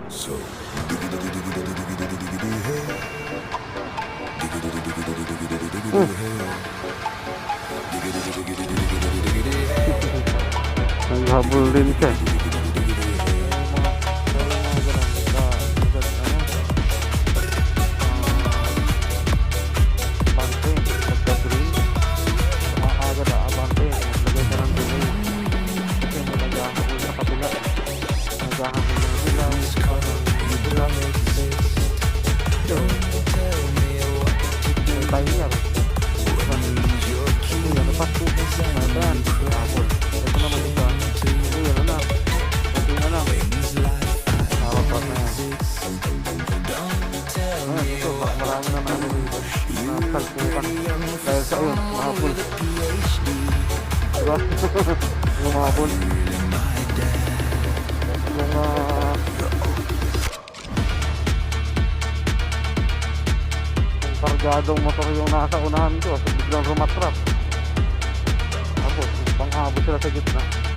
So, diggy diggy diggy diggy diggy diggy diggy hey. Diggy diggy diggy diggy diggy diggy diggy hey. Diggy diggy diggy diggy diggy diggy diggy hey. Naghabol din siya. Dahil sa yun, mahapon. Diba? Yung mahapon. Yung kargadong motor yung nasa unahan ko. So biglang rumatrap. Tapos, pang-abot sila sa gitna.